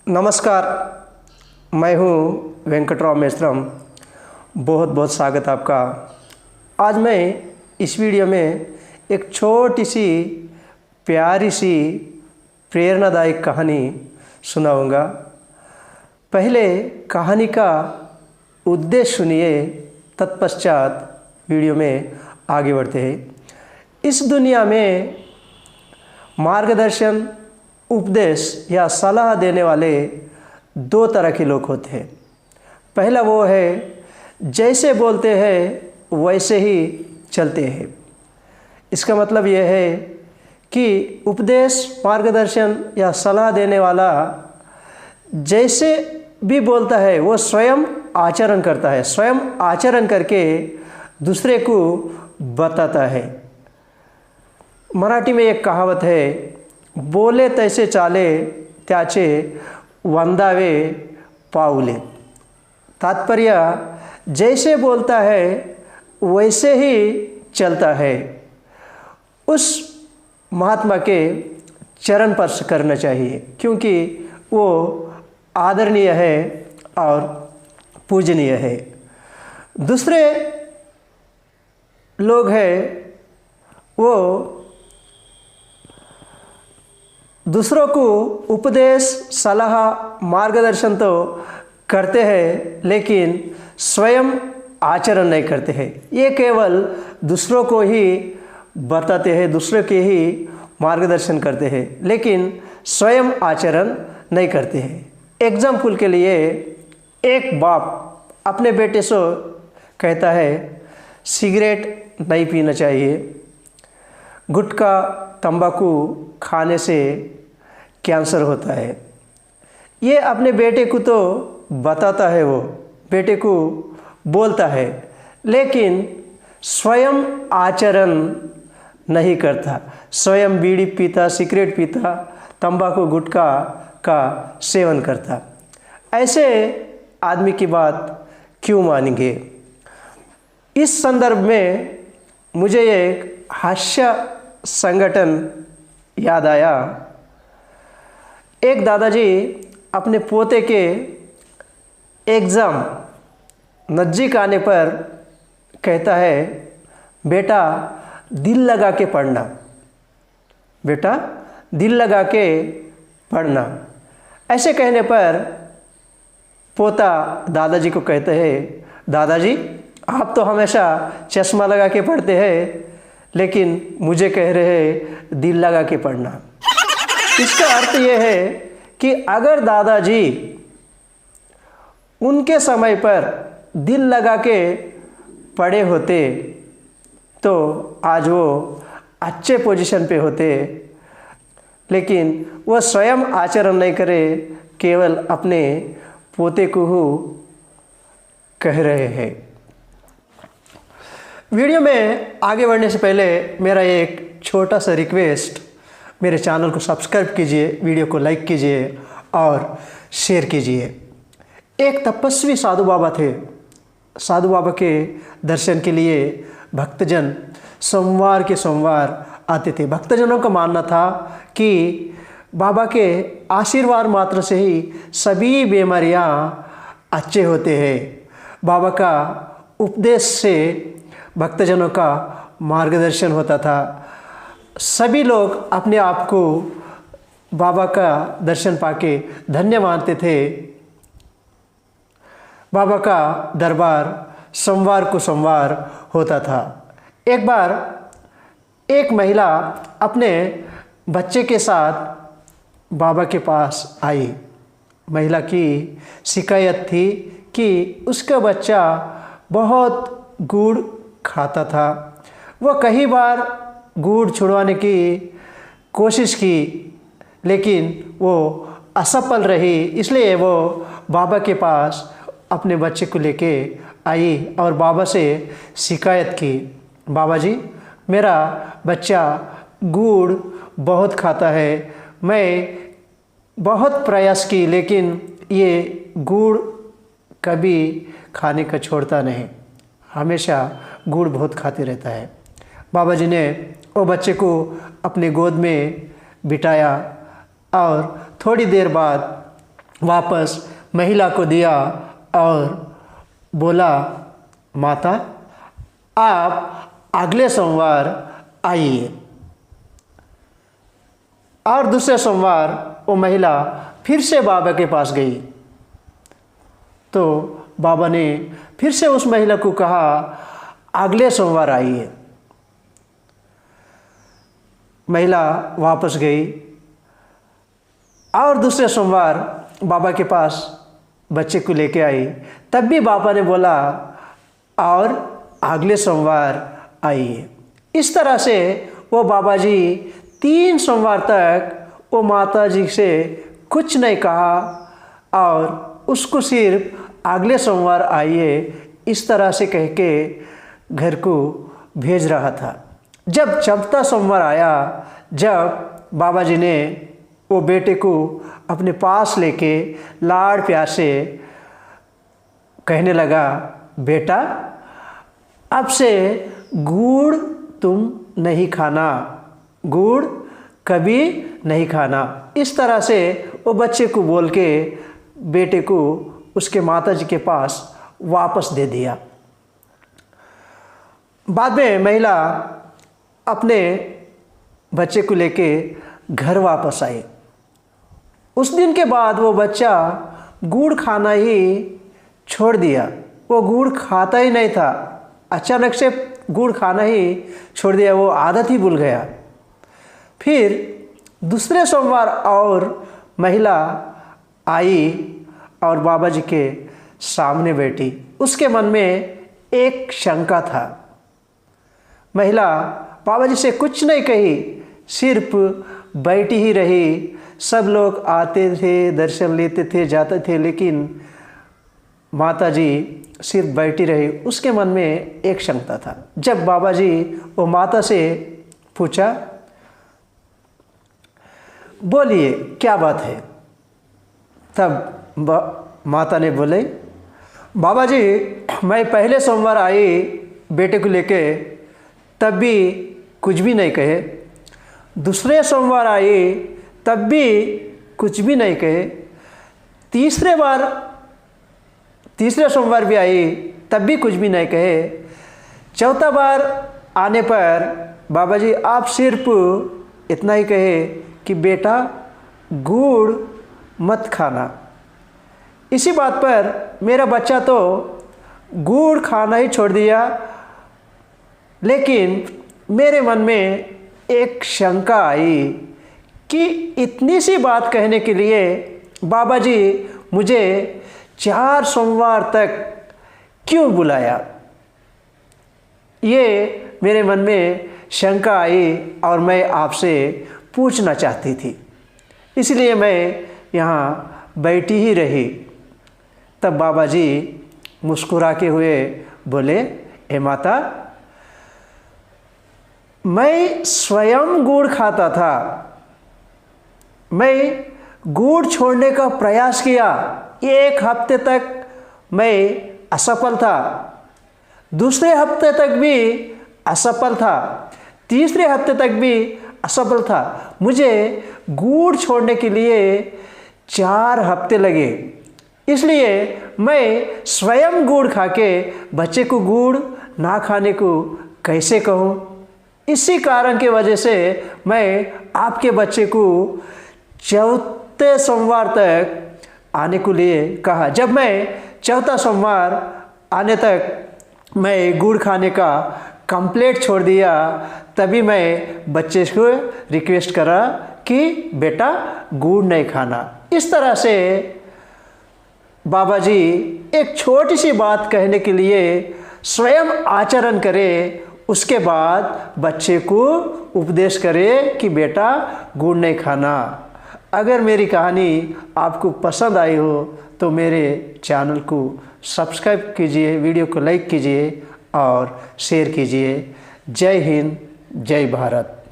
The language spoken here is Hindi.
नमस्कार, मैं हूं वेंकटराव मेश्रम। बहुत बहुत स्वागत आपका। आज मैं इस वीडियो में एक छोटी सी प्यारी सी प्रेरणादायक कहानी सुनाऊंगा। पहले कहानी का उद्देश्य सुनिए, तत्पश्चात वीडियो में आगे बढ़ते हैं। इस दुनिया में मार्गदर्शन, उपदेश या सलाह देने वाले दो तरह के लोग होते हैं। पहला वो है जैसे बोलते हैं वैसे ही चलते हैं। इसका मतलब यह है कि उपदेश, मार्गदर्शन या सलाह देने वाला जैसे भी बोलता है वो स्वयं आचरण करता है, स्वयं आचरण करके दूसरे को बताता है। मराठी में एक कहावत है, बोले तैसे चाले त्याचे वंदावे पाऊले। तात्पर्य जैसे बोलता है वैसे ही चलता है। उस महात्मा के चरण स्पर्श करना चाहिए, क्योंकि वो आदरणीय है और पूजनीय है। दूसरे लोग हैं वो दूसरों को उपदेश, सलाह, मार्गदर्शन तो करते हैं, लेकिन स्वयं आचरण नहीं करते हैं। ये केवल दूसरों को ही बताते हैं, दूसरों के ही मार्गदर्शन करते हैं, लेकिन स्वयं आचरण नहीं करते हैं। एग्जाम्पल के लिए, एक बाप अपने बेटे से कहता है सिगरेट नहीं पीना चाहिए, गुटखा, तंबाकू खाने से कैंसर होता है। ये अपने बेटे को तो बताता है, वो बेटे को बोलता है, लेकिन स्वयं आचरण नहीं करता। स्वयं बीड़ी पीता, सिगरेट पीता, तंबाकू, गुटखा का सेवन करता। ऐसे आदमी की बात क्यों मानेंगे? इस संदर्भ में मुझे एक हास्य संगठन याद आया। एक दादाजी अपने पोते के एग्ज़ाम नज़दीक आने पर कहता है, बेटा दिल लगा के पढ़ना, बेटा दिल लगा के पढ़ना। ऐसे कहने पर पोता दादाजी को कहते हैं, दादाजी आप तो हमेशा चश्मा लगा के पढ़ते हैं, लेकिन मुझे कह रहे हैं दिल लगा के पढ़ना। इसका अर्थ यह है कि अगर दादाजी उनके समय पर दिल लगा के पढ़े होते तो आज वो अच्छे पोजीशन पे होते, लेकिन वो स्वयं आचरण नहीं करे, केवल अपने पोते को कह रहे हैं। वीडियो में आगे बढ़ने से पहले मेरा एक छोटा सा रिक्वेस्ट, मेरे चैनल को सब्सक्राइब कीजिए, वीडियो को लाइक कीजिए और शेयर कीजिए। एक तपस्वी साधु बाबा थे। साधु बाबा के दर्शन के लिए भक्तजन सोमवार के सोमवार आते थे। भक्तजनों का मानना था कि बाबा के आशीर्वाद मात्र से ही सभी बीमारियां अच्छे होते हैं। बाबा का उपदेश से भक्तजनों का मार्गदर्शन होता था। सभी लोग अपने आप को बाबा का दर्शन पाके धन्य मानते थे। बाबा का दरबार सोमवार को सोमवार होता था। एक बार एक महिला अपने बच्चे के साथ बाबा के पास आई। महिला की शिकायत थी कि उसका बच्चा बहुत गुड़ खाता था। वह कई बार गुड़ छुड़वाने की कोशिश की, लेकिन वो असफल रही। इसलिए वो बाबा के पास अपने बच्चे को लेके आई और बाबा से शिकायत की, बाबा जी मेरा बच्चा गुड़ बहुत खाता है। मैं बहुत प्रयास की, लेकिन ये गुड़ कभी खाने का छोड़ता नहीं, हमेशा गुड़ बहुत खाते रहता है। बाबा जी ने वो बच्चे को अपने गोद में बिठाया और थोड़ी देर बाद वापस महिला को दिया और बोला, माता आप अगले सोमवार आइए। और दूसरे सोमवार वो महिला फिर से बाबा के पास गई तो बाबा ने फिर से उस महिला को कहा, अगले सोमवार आइए। महिला वापस गई और दूसरे सोमवार बाबा के पास बच्चे को लेके आई। तब भी बाबा ने बोला, और अगले सोमवार आइए। इस तरह से वो बाबा जी 3 सोमवार तक वो माता जी से कुछ नहीं कहा और उसको सिर्फ अगले सोमवार आइए इस तरह से कह के घर को भेज रहा था। जब 4था सोमवार आया, जब बाबा जी ने वो बेटे को अपने पास लेके लाड़ प्यार से कहने लगा, बेटा अब से गुड़ तुम नहीं खाना, गुड़ कभी नहीं खाना। इस तरह से वो बच्चे को बोल के बेटे को उसके माता जी के पास वापस दे दिया। बाद में महिला अपने बच्चे को लेके घर वापस आई। उस दिन के बाद वो बच्चा गुड़ खाना ही छोड़ दिया। वो गुड़ खाता ही नहीं था, अचानक से गुड़ खाना ही छोड़ दिया, वो आदत ही भूल गया। फिर दूसरे सोमवार और महिला आई और बाबा जी के सामने बैठी। उसके मन में एक शंका था। महिला बाबा जी से कुछ नहीं कही, सिर्फ बैठी ही रही। सब लोग आते थे, दर्शन लेते थे, जाते थे, लेकिन माता जी सिर्फ बैठी रही। उसके मन में एक शंका था। जब बाबा जी वो माता से पूछा, बोलिए क्या बात है, तब माता ने बोले, बाबा जी मैं पहले सोमवार आई बेटे को लेके, तब भी कुछ भी नहीं कहे। दूसरे सोमवार आई तब भी कुछ भी नहीं कहे। तीसरे सोमवार भी आई तब भी कुछ भी नहीं कहे। चौथा बार आने पर बाबा जी आप सिर्फ इतना ही कहे कि बेटा गुड़ मत खाना। इसी बात पर मेरा बच्चा तो गुड़ खाना ही छोड़ दिया, लेकिन मेरे मन में एक शंका आई कि इतनी सी बात कहने के लिए बाबा जी मुझे 4 सोमवार तक क्यों बुलाया। ये मेरे मन में शंका आई और मैं आपसे पूछना चाहती थी, इसलिए मैं यहाँ बैठी ही रही। तब बाबा जी मुस्कुरा के हुए बोले, हे माता, मैं स्वयं गुड़ खाता था। मैं गुड़ छोड़ने का प्रयास किया, 1 हफ्ते तक मैं असफल था, दूसरे हफ्ते तक भी असफल था, तीसरे हफ्ते तक भी असफल था। मुझे गुड़ छोड़ने के लिए 4 हफ्ते लगे। इसलिए मैं स्वयं गुड़ खा के बच्चे को गुड़ ना खाने को कैसे कहूँ। इसी कारण की वजह से मैं आपके बच्चे को 4थे सोमवार तक आने को लिए कहा। जब मैं 4था सोमवार आने तक मैं गुड़ खाने का कंप्लीट छोड़ दिया, तभी मैं बच्चे को रिक्वेस्ट करा कि बेटा गुड़ नहीं खाना। इस तरह से बाबा जी एक छोटी सी बात कहने के लिए स्वयं आचरण करे, उसके बाद बच्चे को उपदेश करे कि बेटा गुड़ नहीं खाना। अगर मेरी कहानी आपको पसंद आई हो तो मेरे चैनल को सब्सक्राइब कीजिए, वीडियो को लाइक कीजिए और शेयर कीजिए। जय हिंद, जय भारत।